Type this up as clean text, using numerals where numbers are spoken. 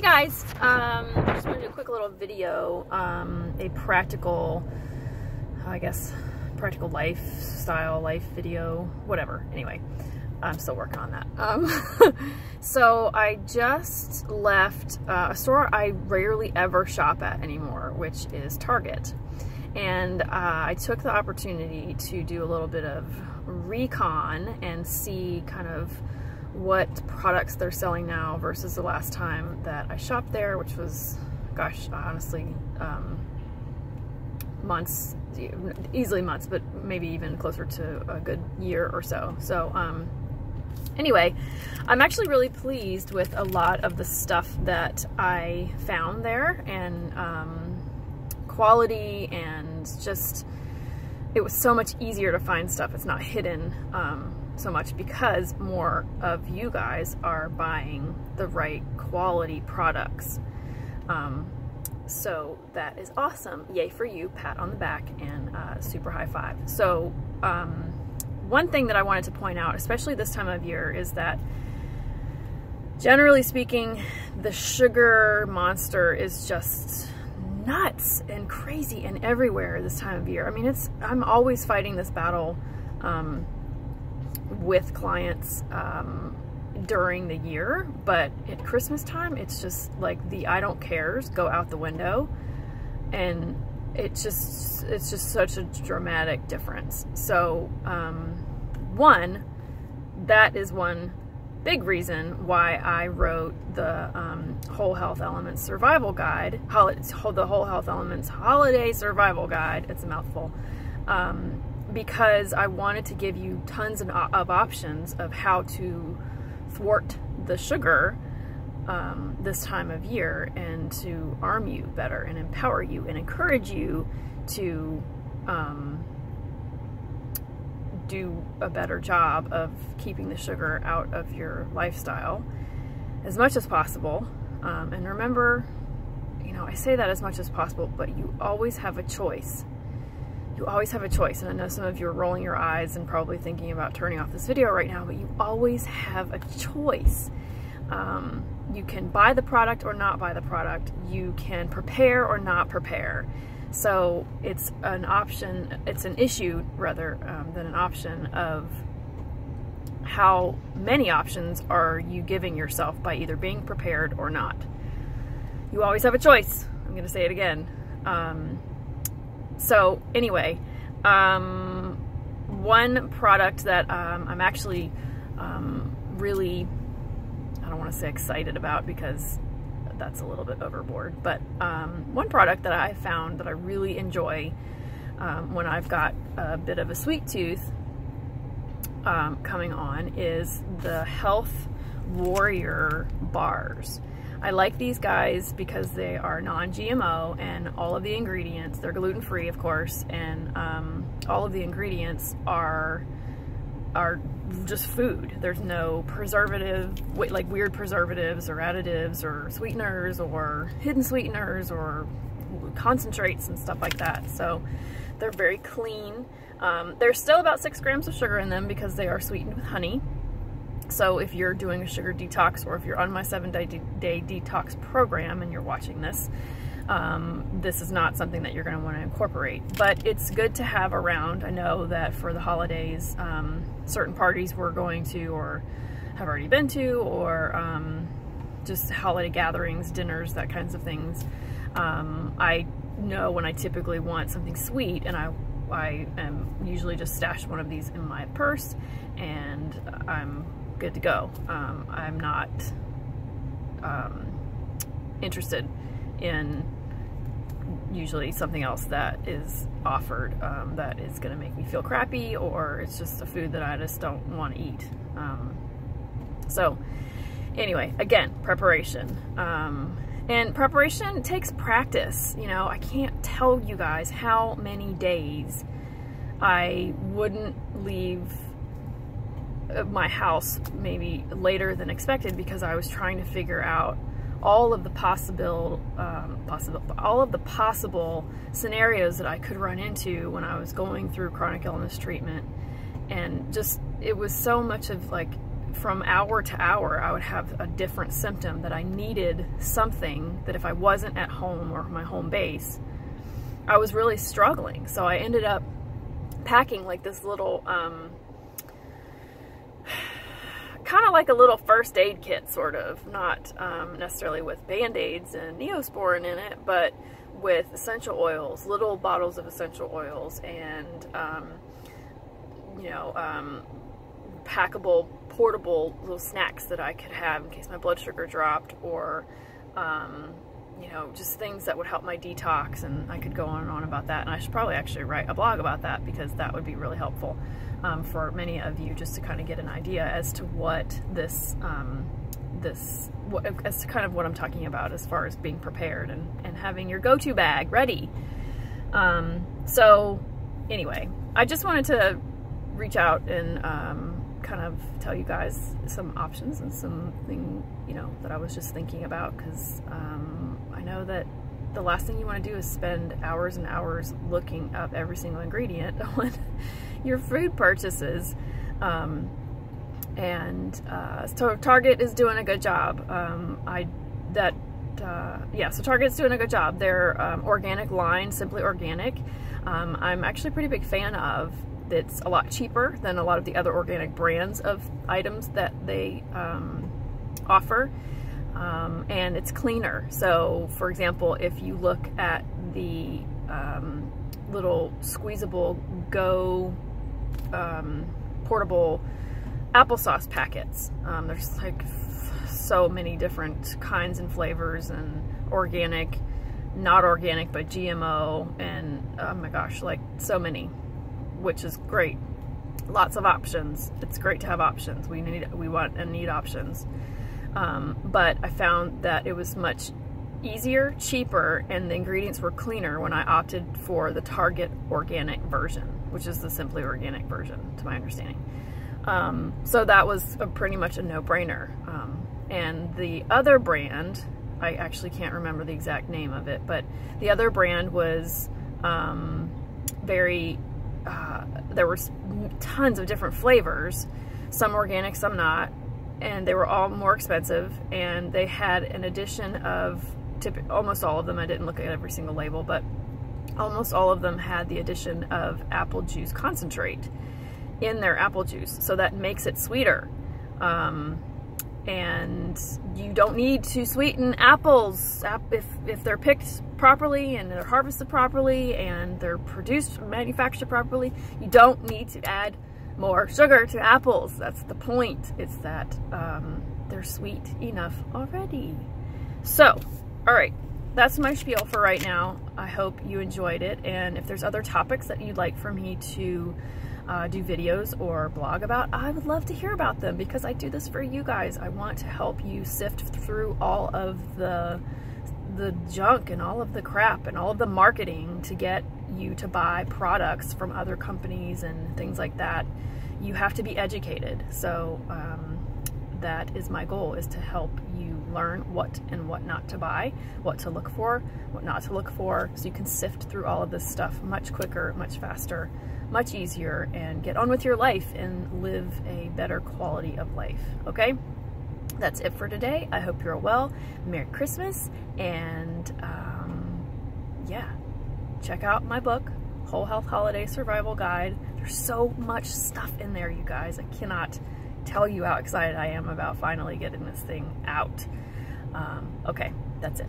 guys, just want to do a quick little video, a practical, I guess, practical lifestyle, life video, whatever. Anyway, I'm still working on that. So I just left a store I rarely ever shop at anymore, which is Target. And I took the opportunity to do a little bit of recon and see kind of what products they're selling now versus the last time that I shopped there, which was, gosh, honestly, months, easily months, but maybe even closer to a good year or so. So anyway, I'm actually really pleased with a lot of the stuff that I found there, and quality, and just, it was so much easier to find stuff. It's not hidden so much because more of you guys are buying the right quality products. So that is awesome. Yay for you, pat on the back, and super high five. So one thing that I wanted to point out, especially this time of year, is that generally speaking, the sugar monster is just nuts and crazy and everywhere this time of year. I mean, I'm always fighting this battle with clients during the year, but at Christmas time, it's just like the I don't cares go out the window, and it's just such a dramatic difference. So one, that is one big reason why I wrote the Whole Health Elements Survival Guide, the Whole Health Elements Holiday Survival Guide. It's a mouthful. Because I wanted to give you tons of options of how to thwart the sugar this time of year, and to arm you better and empower you and encourage you to do a better job of keeping the sugar out of your lifestyle as much as possible. And remember, you know, I say that as much as possible, but you always have a choice. You always have a choice. And I know some of you are rolling your eyes and probably thinking about turning off this video right now, but you always have a choice. You can buy the product or not buy the product. You can prepare or not prepare. So it's an option, it's an issue rather than an option of how many options are you giving yourself by either being prepared or not. You always have a choice. I'm going to say it again. So anyway, one product that I'm actually really, I don't want to say excited about because that's a little bit overboard, but one product that I found that I really enjoy when I've got a bit of a sweet tooth coming on is the Health Warrior bars. I like these guys because they are non-GMO, and all of the ingredients, they're gluten-free of course, and all of the ingredients are just food. There's no preservative, like weird preservatives or additives or sweeteners or hidden sweeteners or concentrates and stuff like that. So they're very clean. There's still about 6 grams of sugar in them because they are sweetened with honey. So if you're doing a sugar detox, or if you're on my 7-day detox program and you're watching this, this is not something that you're going to want to incorporate, but it's good to have around. I know that for the holidays, certain parties we're going to or have already been to, or just holiday gatherings, dinners, that kinds of things. I know when I typically want something sweet, and I am usually just stash one of these in my purse, and I'm good to go. I'm not interested in usually something else that is offered that is going to make me feel crappy, or it's just a food that I just don't want to eat. So anyway, again, preparation. And preparation takes practice. You know, I can't tell you guys how many days I wouldn't leave my house maybe later than expected because I was trying to figure out all of the possible scenarios that I could run into when I was going through chronic illness treatment. And just, it was so much of like from hour to hour, I would have a different symptom that I needed something that if I wasn't at home or my home base, I was really struggling. So I ended up packing like this little, kind of like a little first aid kit, sort of, not necessarily with Band-Aids and Neosporin in it, but with essential oils, little bottles of essential oils, and you know, packable, portable little snacks that I could have in case my blood sugar dropped, or you know, just things that would help my detox. And I could go on and on about that, and I should probably actually write a blog about that, because that would be really helpful for many of you, just to kind of get an idea as to what this as to kind of what I'm talking about as far as being prepared and having your go-to bag ready. So anyway, I just wanted to reach out and kind of tell you guys some options and something, you know, that I was just thinking about, because I know that the last thing you want to do is spend hours and hours looking up every single ingredient on your food purchases. So Target is doing a good job. So Target's doing a good job. Their organic line, Simply Organic, I'm actually a pretty big fan of. It's a lot cheaper than a lot of the other organic brands of items that they offer, and it's cleaner. So for example, if you look at the little squeezable Go portable applesauce packets, there's like so many different kinds and flavors, and organic, not organic, but GMO, and oh my gosh, like so many, which is great. Lots of options. It's great to have options. We want and need options. But I found that it was much easier, cheaper, and the ingredients were cleaner when I opted for the Target organic version, which is the Simply Organic version, to my understanding. So that was pretty much a no-brainer. And the other brand, I actually can't remember the exact name of it, but the other brand was there were tons of different flavors, some organic, some not, and they were all more expensive, and they had an addition of, almost all of them, I didn't look at every single label, but almost all of them had the addition of apple juice concentrate in their apple juice, so that makes it sweeter. And you don't need to sweeten apples if they're picked properly and they're harvested properly and they're produced, manufactured properly. You don't need to add more sugar to apples. That's the point. It's that they're sweet enough already. So, all right, that's my spiel for right now. I hope you enjoyed it, and if there's other topics that you'd like for me to do videos or blog about, I would love to hear about them, because I do this for you guys. I want to help you sift through all of the junk and all of the crap and all of the marketing to get you to buy products from other companies and things like that. You have to be educated. So that is my goal, is to help you learn what and what not to buy, what to look for, what not to look for, so you can sift through all of this stuff much quicker, much faster, much easier, and get on with your life and live a better quality of life. Okay? That's it for today. I hope you're well. Merry Christmas, and yeah, check out my book, Whole Health Holiday Survival Guide. There's so much stuff in there, you guys. I cannot tell you how excited I am about finally getting this thing out. Okay, that's it.